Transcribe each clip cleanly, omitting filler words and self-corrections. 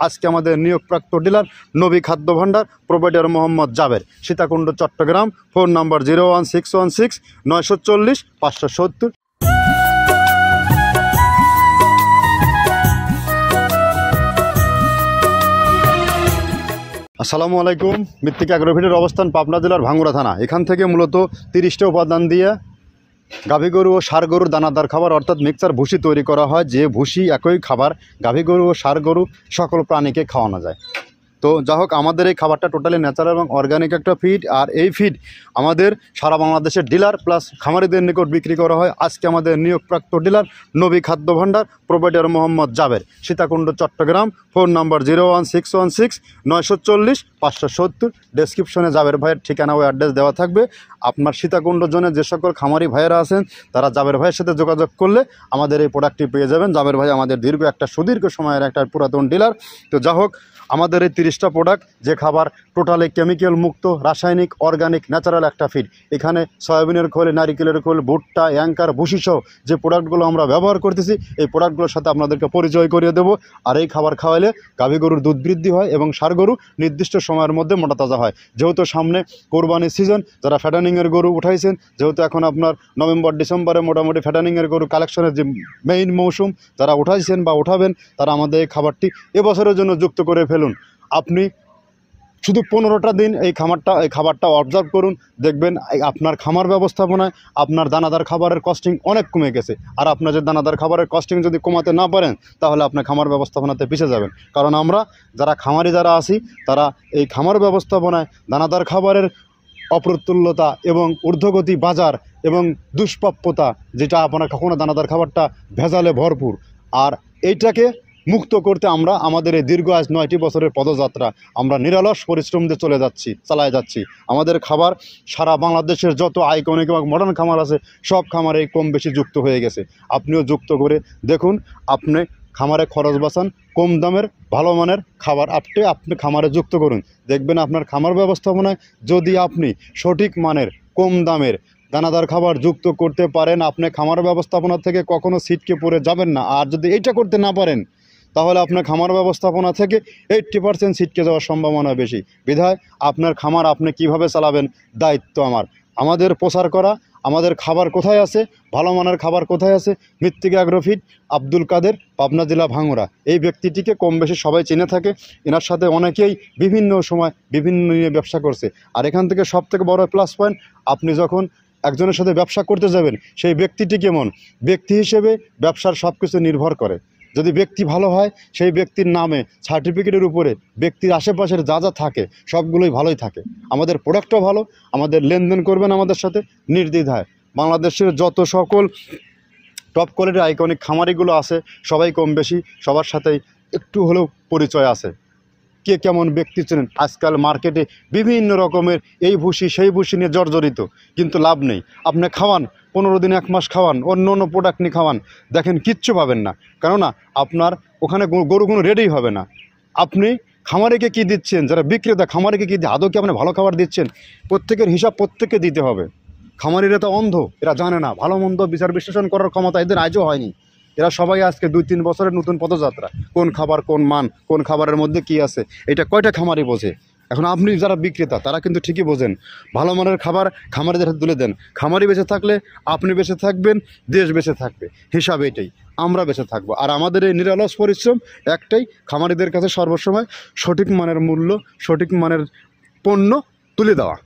আজকে আমাদের নিয়োগপ্রাপ্ত ডিলার নবী খাদ্য ভাণ্ডার, provider Mohammad Jaber, Sitakunda, Chattogram. Phone number 01616 940 570। আসসালামু আলাইকুম। মৃত্তিকা অ্যাগ্রোফিটের অবস্থান পাবনা জেলার ভাঙ্গুড়া থানা। এখান থেকে মূলত 30টা উপাদান দিয়ে গাভী গরু ও ষাঁড় গরুর দানাদার খাবার অর্থাৎ মিক্সার ভুসি তৈরি করা হয়, যে ভুসি একই খাবার গাভী গরু ও ষাঁড় গরু সকল প্রাণীকে খাওয়ানো যায়। তো যা হোক, আমাদের এই খাবারটা টোটালি ন্যাচারাল এবং অর্গানিক একটা ফিড, আর এই ফিড আমাদের সারা বাংলাদেশের ডিলার প্লাস খামারিদের নিকট বিক্রি করা হয়। আজকে আমাদের নিয়োগপ্রাপ্ত ডিলার নবী খাদ্য ভাণ্ডার, provider Mohammad Jaber, Sitakunda, Chattogram. Phone number 01616 940 570। ডেসক্রিপশনে জাবের ভাইয়ের ঠিকানা ও অ্যাড্রেস দেওয়া থাকবে। আপনার সীতাকুণ্ড জোনে যে সকল খামারি ভাইয়েরা আছেন তারা জাবের ভাইয়ের সাথে যোগাযোগ করলে আমাদের এই প্রোডাক্টটি পেয়ে যাবেন। জাবের ভাই আমাদের সুদীর্ঘ সময়ের একটা পুরাতন ডিলার। তো যা হোক, আমাদের এই 30টা প্রোডাক্ট, যে খাবার টোটালি কেমিক্যাল মুক্ত, রাসায়নিক, অর্গানিক, ন্যাচারাল একটা ফিড। এখানে সয়াবিনের খোল, নারিকেলের খোল, ভুট্টা, অ্যাঙ্কার, ভুসিসহ যে প্রোডাক্টগুলো আমরা ব্যবহার করতেছি, এই প্রোডাক্টগুলোর সাথে আপনাদেরকে পরিচয় করিয়ে দেবো। আর এই খাবার খাওয়ালে গাভী গরুর দুধ বৃদ্ধি হয় এবং ষাঁড় গরু নির্দিষ্ট সময়ের মধ্যে মোটা তাজা হয়। যেহেতু সামনে কোরবানির সিজন, যারা ফ্যাটানিংয়ের গরু উঠাইছেন, যেহেতু এখন আপনার নভেম্বর ডিসেম্বরে মোটামুটি ফ্যাটানিংয়ের গরু কালেকশনের যে মেইন মৌসুম, যারা উঠাইছেন বা উঠাবেন তারা আমাদের এই খাবারটি এবছরের জন্য যুক্ত করে ফেলুন। আপনি শুধু 15টা দিন এই খাবারটা অবজার্ভ করুন, দেখবেন আপনার খামার ব্যবস্থাপনায় আপনার দানাদার খাবারের কস্টিং অনেক কমে গেছে। আর আপনার যে দানাদার খাবারের কস্টিং যদি কমাতে না পারেন, তাহলে আপনার খামার ব্যবস্থাপনাতে পিছিয়ে যাবেন। কারণ আমরা যারা খামারি যারা আছি, তারা এই খামার ব্যবস্থাপনায় দানাদার খাবারের অপ্রতুল্যতা এবং ঊর্ধ্বগতি বাজার এবং দুষ্প্রাপ্যতা, যেটা আপনার কখনো দানাদার খাবারটা ভেজালে ভরপুর, আর এইটাকে মুক্ত করতে আমরা আমাদের এই দীর্ঘ আজ 9টি বছরের পদযাত্রা আমরা নিরলস পরিশ্রম দিয়ে চালায় যাচ্ছি। আমাদের খাবার সারা বাংলাদেশের যত আইকনিক এবং মডার্ন খামার আছে, সব খামারে কম বেশি যুক্ত হয়ে গেছে। আপনিও যুক্ত করে দেখুন। আপনি খামারে খরচ বাঁচান, কম দামের ভালো মানের খাবার আপনি খামারে যুক্ত করুন। দেখবেন আপনার খামার ব্যবস্থাপনায় যদি আপনি সঠিক মানের কম দামের দানাদার খাবার যুক্ত করতে পারেন, আপনি খামার ব্যবস্থাপনা থেকে কখনো ছিটকে পড়ে যাবেন না। আর যদি এইটা করতে না পারেন, তাহলে আপনার খামার ব্যবস্থাপনা থেকে 80% ছিটকে যাওয়ার সম্ভাবনা বেশি। বিধায় আপনার খামার আপনি কিভাবে চালাবেন, দায়িত্ব আমাদের প্রচার করা। আমাদের খাবার কোথায় আছে, ভালো মানের খাবার কোথায় আছে, মৃত্তিকা অ্যাগ্রোফিট, আব্দুল কাদের, পাবনা জেলা, ভাঙ্গুড়া। এই ব্যক্তিটিকে কম বেশি সবাই চিনে থাকে। এনার সাথে অনেকেই বিভিন্ন সময় বিভিন্ন নিয়ে ব্যবসা করছে। আর এখান থেকে সবথেকে বড় প্লাস পয়েন্ট, আপনি যখন একজনের সাথে ব্যবসা করতে যাবেন, সেই ব্যক্তিটি কেমন ব্যক্তি হিসেবে ব্যবসার সব কিছু নির্ভর করে। যদি ব্যক্তি ভালো হয়, সেই ব্যক্তির নামে সার্টিফিকেটের উপরে ব্যক্তির আশেপাশের যা যা থাকে সবগুলোই ভালোই থাকে। আমাদের প্রোডাক্টও ভালো, আমাদের লেনদেন করবেন আমাদের সাথে নির্দ্বিধায়। বাংলাদেশের যত সকল টপ কোয়ালিটির আইকনিক খামারিগুলো আছে, সবাই কম বেশি সবার সাথেই একটু হলেও পরিচয় আছে। কে কেমন ব্যক্তি চেনেন? আজকাল মার্কেটে বিভিন্ন রকমের এই ভুসি সেই ভুসি নিয়ে জর্জরিত, কিন্তু লাভ নেই। আপনি খাওয়ান 15 দিন 1 মাস খাওয়ান, অন্য প্রোডাক্ট নিয়ে খাওয়ান, দেখেন কিচ্ছু পাবেন না। কেননা আপনার ওখানে গরুগুলো রেডি হবে না। আপনি খামারিকে কি দিচ্ছেন, যারা বিক্রেতা খামারিকে কি আদৌ কি আপনি ভালো খাবার দিচ্ছেন, প্রত্যেকের হিসাব প্রত্যেককে দিতে হবে। খামারিরা তো অন্ধ, এরা জানে না ভালো মন্দ বিচার বিশ্লেষণ করার ক্ষমতা এদের আজও হয়নি। এরা সবাই আজকে 2-3 বছরের নতুন পদযাত্রা। কোন খাবার কোন মান, কোন খাবারের মধ্যে কি আছে, এটা কয়টা খামারি বোঝে? এখন আপনি যারা বিক্রেতা তারা কিন্তু ঠিকই বোঝেন। ভালো মানের খাবার খামারিদের হাতে তুলে দেন। খামারি বেঁচে থাকলে আপনি বেঁচে থাকবেন, দেশ বেঁচে থাকবে। হিসাব এটাই, আমরা বেঁচে থাকবো। আর আমাদের এই নিরলস পরিশ্রম একটাই, খামারিদের কাছে সর্বসময় সঠিক মানের মূল্য, সঠিক মানের পণ্য তুলে দেওয়া।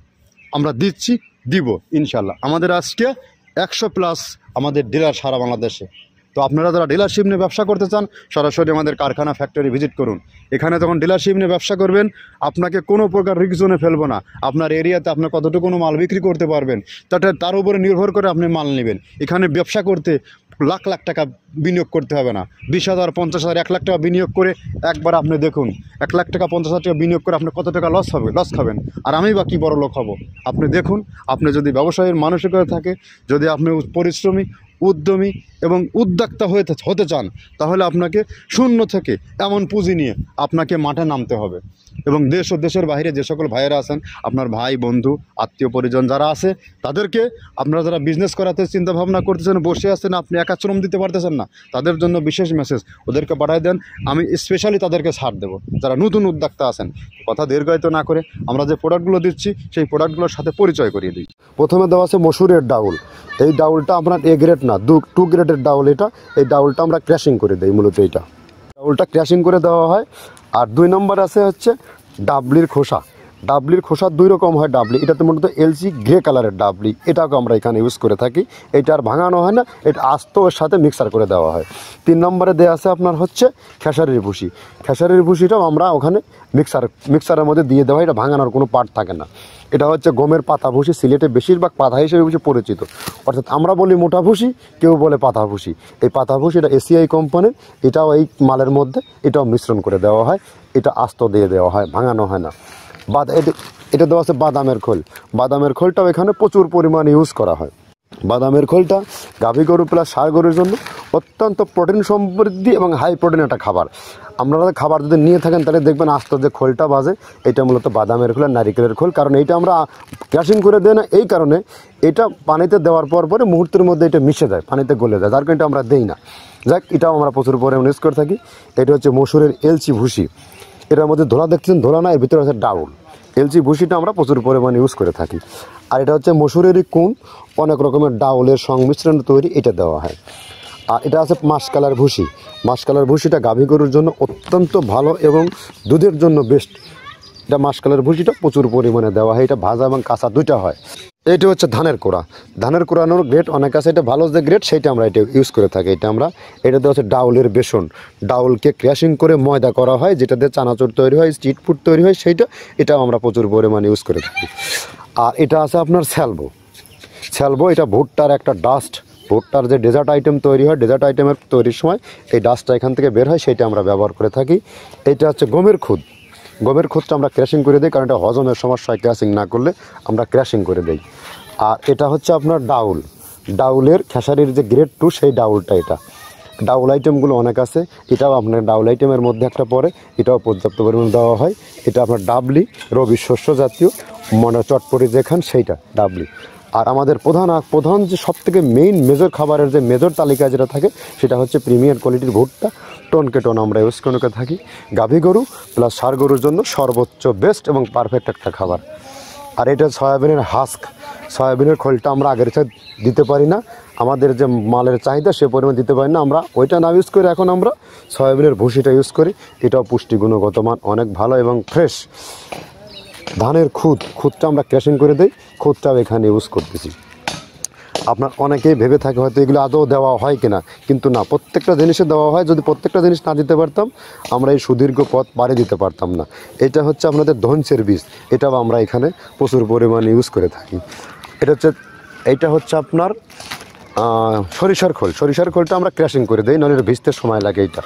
আমরা দিচ্ছি, দিব ইনশাল্লাহ। আমাদের আজকে 100+ আমাদের ডিলার সারা বাংলাদেশে। তো আপনারা যারা ডিলারশিপ নিয়ে ব্যবসা করতে চান, সরাসরি আমাদের কারখানা ফ্যাক্টরি ভিজিট করুন। এখানে যখন ডিলারশিপ নিয়ে ব্যবসা করবেন, আপনাকে কোনো প্রকার রিস্ক জোনে ফেলবো না। আপনার এরিয়াতে আপনি কতটুকু মাল বিক্রি করতে পারবেন, তার উপরে নির্ভর করে আপনি মাল নেবেন। এখানে ব্যবসা করতে লাখ লাখ টাকা বিনিয়োগ করতে হবে না। 20,000, 50,000, 1 লাখ টাকা বিনিয়োগ করে একবার আপনি দেখুন, 1 লাখ টাকা 50,000 টাকা বিনিয়োগ করে আপনি কত টাকা লস খাবেন। আর আমি বা কি বড় লোক হব? আপনি দেখুন। আপনি যদি ব্যবসায়ীর মানসিকতা থাকে, যদি আপনি পরিশ্রমী উদ্যমী এবং উদ্যোক্তা হতে চান, তাহলে আপনাকে শূন্য থেকে এমন পুঁজি নিয়ে আপনাকে মাঠে নামতে হবে। এবং দেশ ও দেশের বাইরে যে সকল ভাইয়েরা আছেন, আপনার ভাই বন্ধু আত্মীয় পরিজন যারা আছে, তাদেরকে আপনারা যারা বিজনেস করাতে চিন্তাভাবনা করতেছেন, বসে আছেন, আপনি একা শ্রম দিতে পারতেছেন না, তাদের জন্য বিশেষ মেসেজ ওদেরকে পাঠাই দেন। আমি স্পেশালি তাদেরকে ছাড় দেবো যারা নতুন উদ্যোক্তা আছেন। কথা দীর্ঘায়িত না করে আমরা যে প্রোডাক্টগুলো দিচ্ছি সেই প্রোডাক্টগুলোর সাথে পরিচয় করিয়ে দিই। প্রথমে দেওয়া আছে মসুরের ডাউল। এই ডাউলটা আপনার এ গ্রেড না, 2 গ্রেডের ডাউল এটা। এই ডাউলটা আমরা ক্র্যাশিং করে দিই, মূলত এইটা ডাউলটা ক্র্যাশিং করে দেওয়া হয়। আর 2 নম্বর আছে হচ্ছে ডাবলির খোসা। ডাবলির খোসা 2 রকম হয় ডাবলি, এটাতে মূলত এলসি গ্রে কালারের ডাবলি, এটাকে আমরা এখানে ইউজ করে থাকি। এটা আর ভাঙানো হয় না, এটা আস্ত ওর সাথে মিক্সার করে দেওয়া হয়। 3 নম্বরে দেওয়া আছে আপনার হচ্ছে খেসারির ভুসি। খেসারির ভুসিটাও আমরা ওখানে মিক্সারের মধ্যে দিয়ে দেওয়া হয়, এটা ভাঙানোর কোনো পার্ট থাকে না। এটা হচ্ছে গমের পাতা ভুসি, সিলেটে বেশিরভাগ পাতা হিসেবে পরিচিত। অর্থাৎ আমরা বলি মোটা ভুসি, কেউ বলে পাতা ভুসি। এই পাতা ভুসি এটা এসিআই কোম্পানির, এটাও এই মালের মধ্যে এটাও মিশ্রণ করে দেওয়া হয়, এটা আস্ত দিয়ে দেওয়া হয়, ভাঙানো হয় না। এটা দেওয়া আছে বাদামের খোল। বাদামের খোলটাও এখানে প্রচুর পরিমাণে ইউজ করা হয়। বাদামের খোলটা গাভী গরু প্লাস ষাঁড় গরুর জন্য অত্যন্ত প্রোটিন সমৃদ্ধি এবং হাই প্রোটিন একটা খাবার। আপনারা খাবার যদি নিয়ে থাকেন তাহলে দেখবেন আস্ত যে খোলটা বাজে, এটা মূলত বাদামের খোল আর নারিকেলের খোল। কারণ এইটা আমরা ক্র্যাশিং করে দেয় না, এই কারণে এটা পানিতে দেওয়ার পরে মুহূর্তের মধ্যে এটা মিশে যায়, পানিতে গলে যায়, যার কারণে এটা আমরা দেই না। যাক, এটাও আমরা প্রচুর পরিমাণে ইউজ করে থাকি। এটা হচ্ছে মসুরের এলচি ভুসি। এটার মধ্যে ধোলা দেখছেন, ধোলা না, এর ভিতরে আছে ডাউল। এলচি ভুসিটা আমরা প্রচুর পরিমাণে ইউজ করে থাকি। আর এটা হচ্ছে মসুরেরই কুন, অনেক রকমের ডাউলের সংমিশ্রণ তৈরি, এটা দেওয়া হয়। আর এটা আছে মাসকালার ভুসি। মাসকালার ভুসিটা গাভী গরুর জন্য অত্যন্ত ভালো এবং দুধের জন্য বেস্ট। এটা মাসকালার ভুসিটা প্রচুর পরিমাণে দেওয়া হয়, এটা ভাজা এবং কাঁচা দুইটা হয়। এটা হচ্ছে ধানের কোড়া। ধানের কোড়ানোর গ্রেড অনেক আছে, এটা ভালো যে গ্রেড সেইটা আমরা এটা ইউজ করে থাকি। এটা দেওয়া হচ্ছে ডাউলের বেসন। ডাউলকে ক্র্যাশিং করে ময়দা করা হয়, যেটা দিয়ে চানাচুর তৈরি হয়, স্ট্রিট ফুড তৈরি হয়, এটাও আমরা প্রচুর পরিমাণে ইউজ করে থাকি। আর এটা আছে আপনার স্যালবো। এটা ভুট্টার একটা ডাস্ট। ভুট্টার যে ডেজার্ট আইটেম তৈরি হয়, ডেজার্ট আইটেমের তৈরির সময় এই ডাস্টটা এখান থেকে বের হয়, সেইটা আমরা ব্যবহার করে থাকি। এটা হচ্ছে গমের খুদ। গমের খুদটা আমরা ক্র্যাশিং করে দিই, কারণ এটা হজমের সমস্যায় ক্র্যাশিং না করলে আমরা ক্র্যাশিং করে দিই। আর এটা হচ্ছে আপনার ডাউলের খেসারির যে গ্রেড 2 সেই ডাউলটা। এটা ডাউল আইটেমগুলো অনেক আছে, এটাও আপনার ডাউল আইটেমের মধ্যে একটা পড়ে, এটাও পর্যাপ্ত পরিমাণ দেওয়া হয়। এটা আপনার ডাবলি, রবি শস্য জাতীয়, চটপটি যেখান সেইটা ডাবলি। আর আমাদের প্রধান যে সবথেকে মেইন মেজর খাবারের যে মেজর তালিকা যেটা থাকে, সেটা হচ্ছে প্রিমিয়ার কোয়ালিটির ভুট্টা, টনকে টন আমরা ইউজ করে থাকি। গাভী গরু প্লাস ষাঁড় গরুর জন্য সর্বোচ্চ বেস্ট এবং পারফেক্ট একটা খাবার। আর এটা সয়াবিনের হাস্ক। সয়াবিনের খোলটা আমরা আগের সাথে দিতে পারি না, আমাদের যে মালের চাহিদা সে পরিমাণ দিতে পারি না, আমরা ওইটা না ইউজ করে এখন আমরা সয়াবিনের ভুসিটা ইউজ করি। এটাও পুষ্টি গুণগত মান অনেক ভালো এবং ফ্রেশ। ধানের খুদটা আমরা ক্র্যাশিং করে দিই, খুদটাও এখানে ইউজ করতেছি। আপনার অনেকেই ভেবে থাকে হয়তো এগুলো আদৌ দেওয়া হয় কিনা, কিন্তু না, প্রত্যেকটা জিনিসে দেওয়া হয়। যদি প্রত্যেকটা জিনিস না দিতে পারতাম, আমরা এই সুদীর্ঘ পথ পাড়ি দিতে পারতাম না। এটা হচ্ছে আপনাদের ধনসের বীজ, এটাও আমরা এখানে প্রচুর পরিমাণে ইউজ করে থাকি। এইটা হচ্ছে আপনার সরিষার খোলটা আমরা ক্র্যাশিং করে দিই, নাহলে এটা ভিজতে সময় লাগে। এটা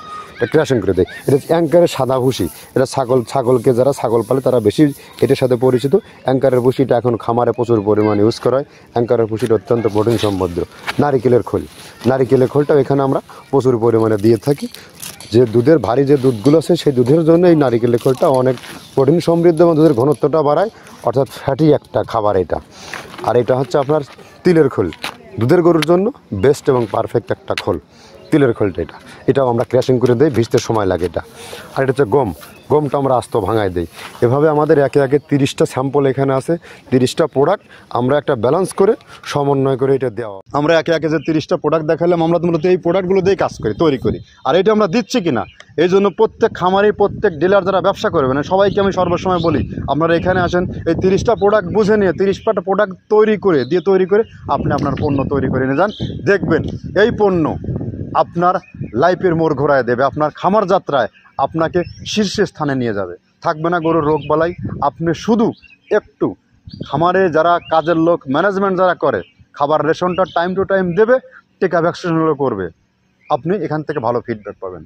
ক্র্যাশিং করে দিই। এটা অ্যাঙ্কারের সাদা ভুসি। এটা ছাগলকে যারা ছাগল পালে তারা বেশি এটার সাথে পরিচিত। অ্যাঙ্কারের ভুসিটা এখন খামারে প্রচুর পরিমাণে ইউজ করা হয়। অ্যাঙ্কারের ভুসিটা অত্যন্ত প্রোটিন সমৃদ্ধ। নারিকেলের খোলটাও এখানে আমরা প্রচুর পরিমাণে দিয়ে থাকি। যে দুধের ভারী যে দুধগুলো আছে সেই দুধের জন্য এই নারিকেলের খোলটা অনেক প্রোটিন সমৃদ্ধ এবং দুধের ঘনত্বটা বাড়ায়, অর্থাৎ ফ্যাটি একটা খাবার এটা। আর এটা হচ্ছে আপনার তিলের খোল। দুধের গরুর জন্য বেস্ট এবং পারফেক্ট একটা খোল, তিলের খোলটা। এটাও আমরা ক্র্যাশিং করে দিই, ভিজতে সময় লাগে এটা। আর এটা হচ্ছে গমটা আমরা আস্ত ভাঙায় দিই। এভাবে আমাদের একে 30টা স্যাম্পল এখানে আছে, 30টা প্রোডাক্ট আমরা একটা ব্যালেন্স করে সমন্বয় করে এটা দেওয়া। আমরা একে যে 30টা প্রোডাক্ট দেখালাম, আমরা মূলত এই প্রোডাক্টগুলো দিয়ে কাজ তৈরি করি। আর এটা আমরা দিচ্ছি কিনা, এই জন্য প্রত্যেক খামারি, প্রত্যেক ডিলার যারা ব্যবসা করবেন, সবাইকে আমি সর্বসময় বলি, আপনারা এখানে আসেন, এই 30টা প্রোডাক্ট বুঝে নিয়ে 30টা প্রোডাক্ট তৈরি করে আপনি আপনার পণ্য তৈরি করে নিয়ে যান। দেখবেন এই পণ্য আপনার লাইফের মোড় ঘোরায় দেবে, আপনার খামার যাত্রায় আপনাকে শীর্ষে স্থানে নিয়ে যাবে। থাকবে না গরুর রোগবালাই। আপনি শুধু একটু খামারে যারা কাজের লোক, ম্যানেজমেন্ট যারা করে, খাবার রেশনটা টাইম টু টাইম দেবে, টিকা ভ্যাকসিনেশনগুলো করবে, আপনি এখান থেকে ভালো ফিডব্যাক পাবেন।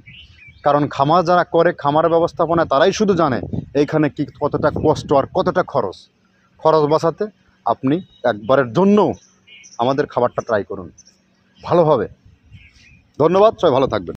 কারণ খামার যারা করে, খামার ব্যবস্থাপনা, তারাই শুধু জানে এইখানে কি কতটা কষ্ট আর কতটা খরচ বাঁচাতে আপনি একবারের জন্য আমাদের খাবারটা ট্রাই করুন। ভালোভাবে। ধন্যবাদ, সবাই ভালো থাকবেন।